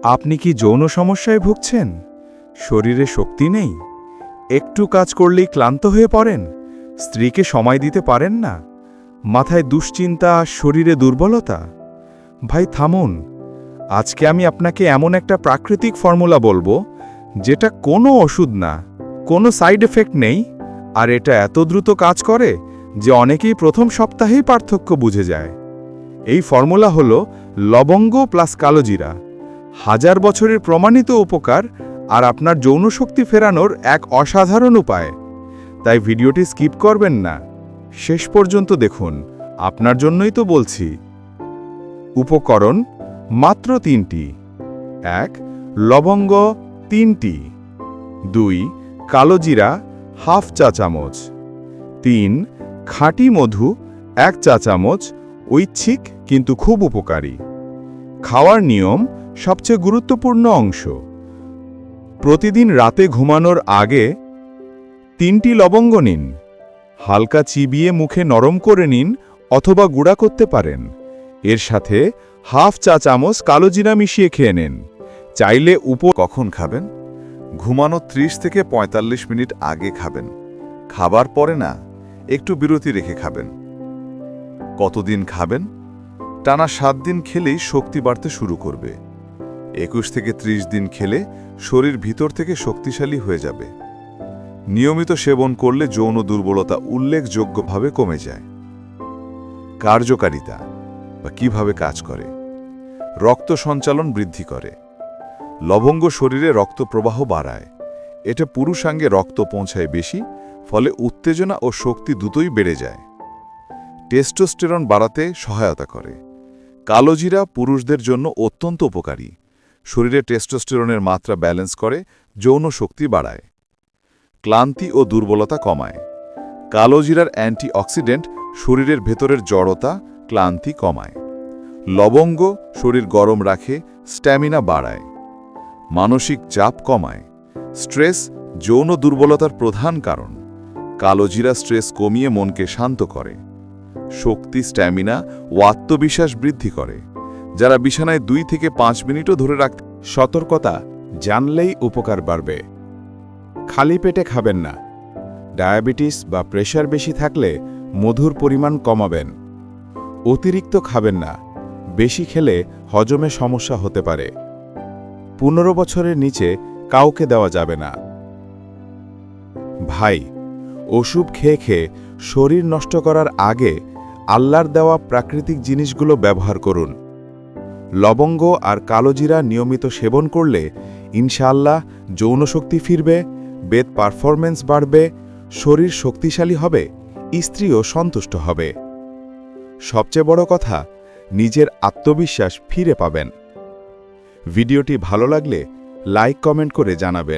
আপনি কি যৌন সমস্যায় ভুগছেন? শরীরে শক্তি নেই? একটু কাজ করলেই ক্লান্ত হয়ে পড়েন? স্ত্রীকে সময় দিতে পারেন না? মাথায় দুশ্চিন্তা, শরীরে দুর্বলতা? ভাই থামুন। আজকে আমি আপনাকে এমন একটা প্রাকৃতিক ফর্মুলা বলবো, যেটা কোনো ওষুধ না, কোনো সাইড এফেক্ট নেই, আর এটা এত দ্রুত কাজ করে যে অনেকেই প্রথম সপ্তাহেই পার্থক্য বুঝে যায়। এই ফর্মুলা হলো লবঙ্গ প্লাস কালোজিরা। 1000 বছরের প্রমাণিত উপকার আর আপনার যৌন শক্তি ফেরানোর এক অসাধারণ উপায়। তাই ভিডিওটি স্কিপ করবেন না, শেষ পর্যন্ত দেখুন, আপনার জন্যই তো বলছি। উপকরণ মাত্র 3টি। 1. লবঙ্গ 3টি। 2. কালোজিরা হাফ চা চামচ। 3. খাঁটি মধু 1 চা চামচ, ঐচ্ছিক কিন্তু খুব উপকারী। খাওয়ার নিয়ম সবচেয়ে গুরুত্বপূর্ণ অংশ। প্রতিদিন রাতে ঘুমানোর আগে 3টি লবঙ্গ নিন। হালকা চিবিয়ে মুখে নরম করে নিন অথবা গুঁড়া করতে পারেন। এর সাথে হাফ চা চামচ কালোজিরা মিশিয়ে খেয়ে নিন। চাইলে কখন খাবেন? ঘুমানো 30 থেকে 45 মিনিট আগে খাবেন। খাবার পরে না, একটু বিরতি রেখে খাবেন। কতদিন খাবেন? টানা 7 দিন খেলেই শক্তি বাড়তে শুরু করবে। 21 থেকে 30 দিন খেলে শরীর ভিতর থেকে শক্তিশালী হয়ে যাবে। নিয়মিত সেবন করলে যৌন দুর্বলতা উল্লেখযোগ্যভাবে কমে যায়। কার্যকারিতা বা কিভাবে কাজ করে। রক্ত সঞ্চালন বৃদ্ধি করে। লবঙ্গ শরীরে রক্ত প্রবাহ বাড়ায়। এটা পুরুষাঙ্গে রক্ত পৌঁছায় বেশি, ফলে উত্তেজনা ও শক্তি দুটোই বেড়ে যায়। টেস্টোস্টেরন বাড়াতে সহায়তা করে। কালোজিরা পুরুষদের জন্য অত্যন্ত উপকারী। শরীরে টেস্টোস্টেরনের মাত্রা ব্যালেন্স করে, যৌন শক্তি বাড়ায়। ক্লান্তি ও দুর্বলতা কমায়। কালোজিরার অ্যান্টিঅক্সিডেন্ট শরীরের ভেতরের জড়তা, ক্লান্তি কমায়। লবঙ্গ শরীর গরম রাখে, স্ট্যামিনা বাড়ায়। মানসিক চাপ কমায়। স্ট্রেস যৌন দুর্বলতার প্রধান কারণ। কালোজিরা স্ট্রেস কমিয়ে মনকে শান্ত করে। শক্তি, স্ট্যামিনা ও আত্মবিশ্বাস বৃদ্ধি করে। যারা বিছানায় 2 থেকে 5 মিনিটও ধরে রাখতে। সতর্কতা, জানলেই উপকার বাড়বে। খালি পেটে খাবেন না। ডায়াবেটিস বা প্রেশার বেশি থাকলে মধুর পরিমাণ কমাবেন। অতিরিক্ত খাবেন না, বেশি খেলে হজমে সমস্যা হতে পারে। 15 বছরের নিচে কাউকে দেওয়া যাবে না। ভাই, ওষুধ খেয়ে খেয়ে শরীর নষ্ট করার আগে আল্লাহর দেওয়া প্রাকৃতিক জিনিসগুলো ব্যবহার করুন। লবঙ্গ আর কালোজিরা নিয়মিত সেবন করলে ইনশাআল্লাহ যৌন শক্তি ফিরবে, বেদ পারফরম্যান্স বাড়বে, শরীর শক্তিশালী হবে, স্ত্রীও সন্তুষ্ট হবে। সবচেয়ে বড় কথা, নিজের আত্মবিশ্বাস ফিরে পাবেন। ভিডিওটি ভালো লাগলে লাইক কমেন্ট করে জানাবেন।